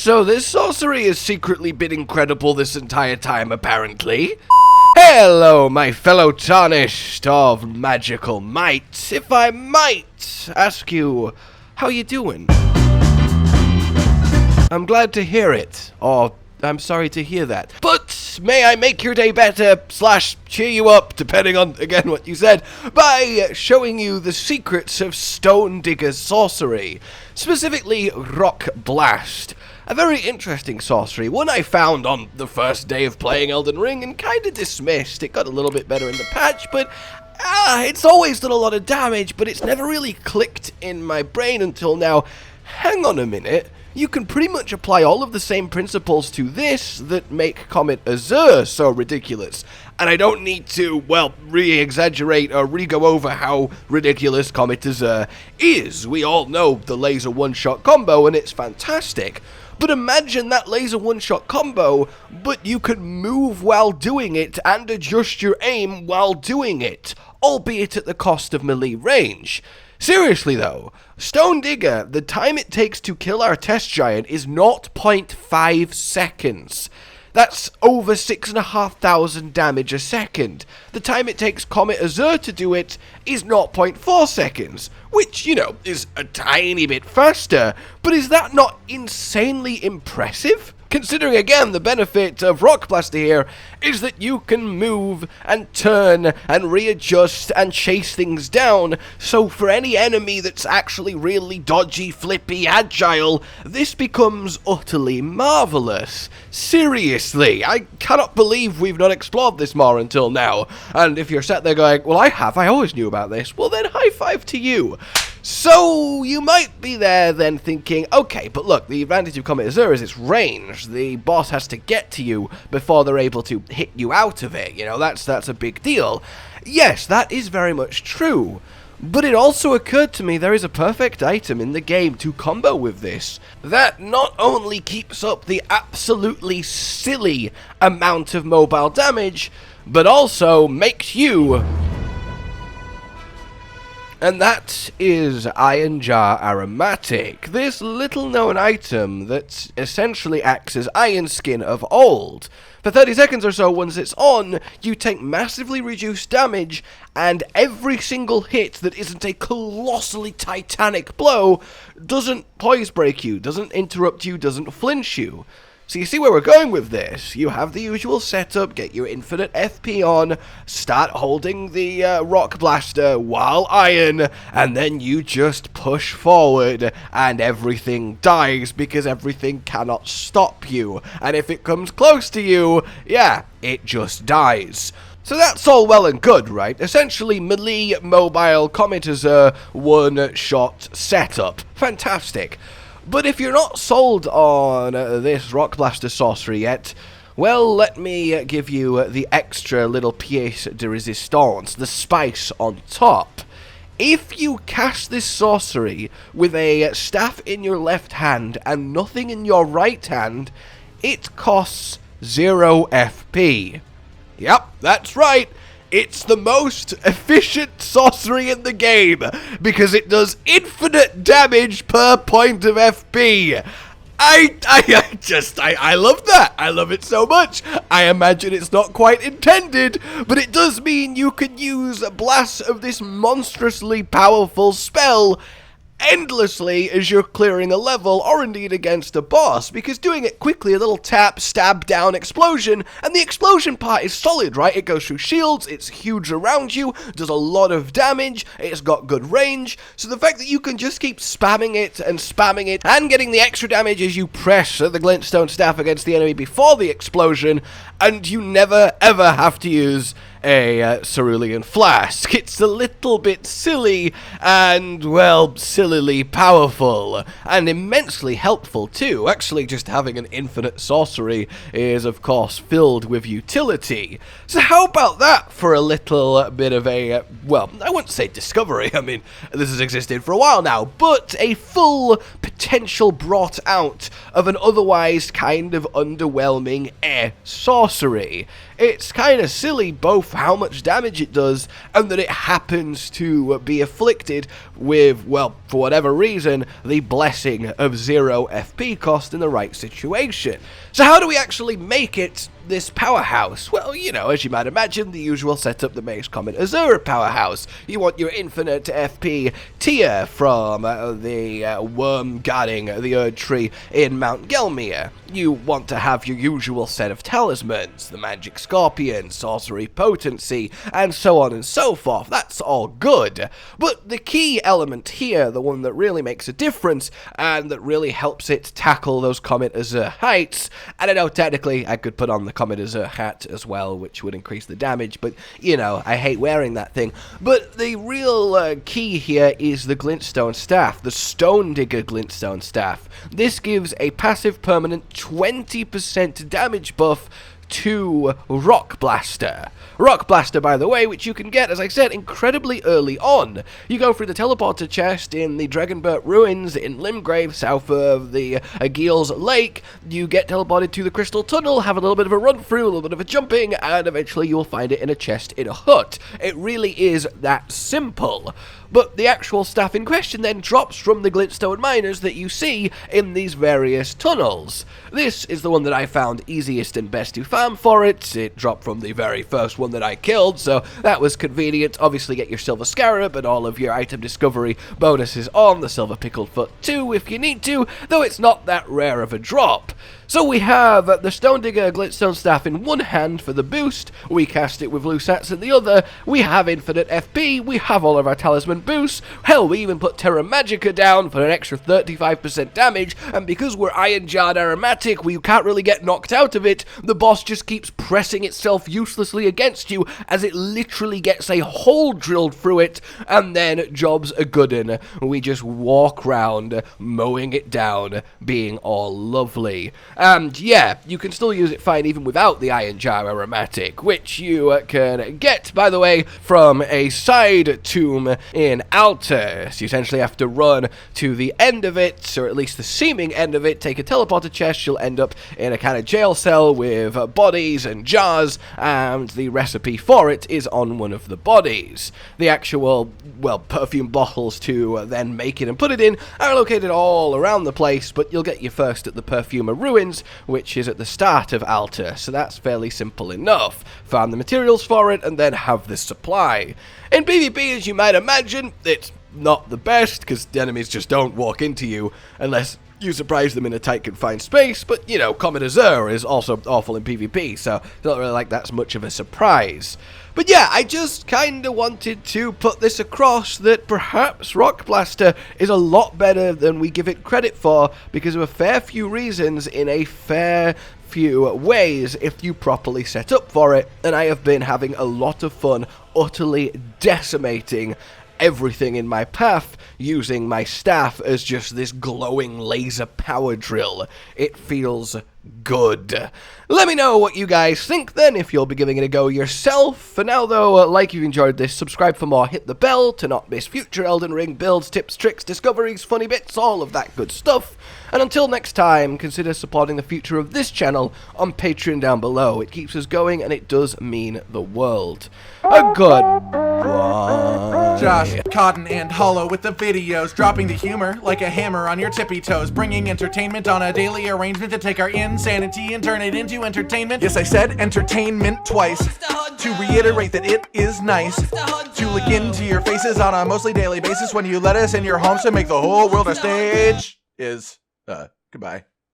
So this sorcery has secretly been incredible this entire time, apparently. Hello, my fellow tarnished of magical might. If I might ask you, how you doing? I'm glad to hear it, or I'm sorry to hear that. But may I make your day better / cheer you up, depending on, again, what you said, by showing you the secrets of Stone Digger's sorcery, specifically Rock Blast. A very interesting sorcery, one I found on the first day of playing Elden Ring and kind of dismissed. It got a little bit better in the patch, but it's always done a lot of damage, but it's never really clicked in my brain until now. Hang on a minute. You can pretty much apply all of the same principles to this that make Comet Azur so ridiculous. And I don't need to, well, re-exaggerate or re-go over how ridiculous Comet Azur is. We all know the laser one-shot combo, and it's fantastic. But imagine that laser one-shot combo, but you can move while doing it and adjust your aim while doing it, albeit at the cost of melee range. Seriously though, Stone Digger, the time it takes to kill our test giant is 0.5 seconds. That's over 6,500 damage a second. The time it takes Comet Azur to do it is 0.4 seconds, which, you know, is a tiny bit faster, but is that not insanely impressive? Considering, again, the benefit of Rock Blaster here is that you can move and turn and readjust and chase things down, so for any enemy that's actually really dodgy, flippy, agile, this becomes utterly marvelous. Seriously, I cannot believe we've not explored this more until now, and if you're sat there going, well, I always knew about this, well then high five to you. So, you might be there then thinking, okay, but look, the advantage of Comet Azur is its range. The boss has to get to you before they're able to hit you out of it. You know, that's a big deal. Yes, that is very much true. But it also occurred to me there is a perfect item in the game to combo with this that not only keeps up the absolutely silly amount of mobile damage, but also makes you... And that is Ironjar Aromatic, this little known item that essentially acts as Iron Skin of old. For 30 seconds or so, once it's on, you take massively reduced damage, and every single hit that isn't a colossally titanic blow doesn't poise break you, doesn't interrupt you, doesn't flinch you. So you see where we're going with this. You have the usual setup, get your infinite FP on, start holding the Rock Blaster while iron, and then you just push forward and everything dies because everything cannot stop you. And if it comes close to you, yeah, it just dies. So that's all well and good, right? Essentially melee, mobile, Comet Azur, one-shot setup. Fantastic. But if you're not sold on this Rock Blaster sorcery yet, well, let me give you the extra little pièce de résistance, the spice on top. If you cast this sorcery with a staff in your left hand and nothing in your right hand, it costs 0 FP. Yep, that's right. It's the most efficient sorcery in the game, because it does infinite damage per point of FP. I love that. I love it so much. I imagine it's not quite intended, but it does mean you can use blasts of this monstrously powerful spell endlessly as you're clearing a level, or indeed against a boss, because doing it quickly, a little tap, stab, down, explosion, and the explosion part is solid, right? It goes through shields, it's huge around you, does a lot of damage, it's got good range, so the fact that you can just keep spamming it, and getting the extra damage as you press the glintstone staff against the enemy before the explosion, and you never ever have to use a cerulean flask. It's a little bit silly and, well, sillily powerful and immensely helpful too. Actually, just having an infinite sorcery is, of course, filled with utility. So how about that for a little bit of a, well, I wouldn't say discovery. I mean, this has existed for a while now, but a full potential brought out of an otherwise kind of underwhelming sorcery. It's kind of silly both how much damage it does and that it happens to be afflicted with, well, for whatever reason, the blessing of 0 FP cost in the right situation. So how do we actually make it this powerhouse? Well, you know, as you might imagine, the usual setup that makes Comet Azur a powerhouse. You want your infinite FP tier from the worm guarding the Erd Tree in Mount Gelmir. You want to have your usual set of talismans, the Magic Scorpion, Sorcery Potency, and so on and so forth. That's all good. But the key element here, the one that really makes a difference, and that really helps it tackle those Comet Azur heights, and I know technically I could put on the Comet Azur hat as well, which would increase the damage, but, you know, I hate wearing that thing. But the real key here is the Glintstone Staff, the Stone Digger Glintstone Staff. This gives a passive permanent 20% damage buff to Rock Blaster. Rock Blaster, by the way, which you can get, as I said, incredibly early on. You go through the teleporter chest in the Dragonburt Ruins in Limgrave, south of the Aguil's Lake. You get teleported to the Crystal Tunnel, have a little bit of a run through, a little bit of a jumping, and eventually you'll find it in a chest in a hut. It really is that simple. But the actual staff in question then drops from the glintstone miners that you see in these various tunnels. This is the one that I found easiest and best to farm for it. It dropped from the very first one that I killed, so that was convenient. Obviously get your silver scarab and all of your item discovery bonuses on the silver pickled foot too if you need to, though it's not that rare of a drop. So we have the Stone Digger Glintstone Staff in one hand for the boost, we cast it with Lusats in the other, we have infinite FP, we have all of our talisman boosts, hell, we even put Terra Magica down for an extra 35% damage, and because we're Ironjar Aromatic, we can't really get knocked out of it, the boss just keeps pressing itself uselessly against you as it literally gets a hole drilled through it, and then job's a good'un. We just walk round, mowing it down, being all lovely. And yeah, you can still use it fine even without the Ironjar Aromatic, which you can get, by the way, from a side tomb in Alter. So you essentially have to run to the end of it, or at least the seeming end of it, take a teleporter chest, you'll end up in a kind of jail cell with bodies and jars, and the recipe for it is on one of the bodies. The actual, well, perfume bottles to then make it and put it in are located all around the place, but you'll get your first at the Perfumer Ruins, which is at the start of Alter, so that's fairly simple enough. Farm the materials for it, and then have the supply. In PvP, as you might imagine, it's not the best, because the enemies just don't walk into you, unless you surprise them in a tight confined space, but, you know, Comet Azur is also awful in PvP, so it's not really like that's much of a surprise. But yeah, I just kinda wanted to put this across that perhaps Rock Blaster is a lot better than we give it credit for because of a fair few reasons in a fair few ways if you properly set up for it, and I have been having a lot of fun utterly decimating everything in my path using my staff as just this glowing laser power drill. It feels good. Let me know what you guys think then, if you'll be giving it a go yourself. For now though, like you've enjoyed this, subscribe for more, hit the bell to not miss future Elden Ring builds, tips, tricks, discoveries, funny bits, all of that good stuff. And until next time, consider supporting the future of this channel on Patreon down below. It keeps us going and it does mean the world. A goodbye. Josh, Cotton, and Hollow with the videos, dropping the humor like a hammer on your tippy toes, bringing entertainment on a daily arrangement to take our insanity and turn it into entertainment. Yes, I said entertainment twice, to reiterate that it is nice to look into your faces on a mostly daily basis when you let us in your homes to make the whole world a stage. Goodbye.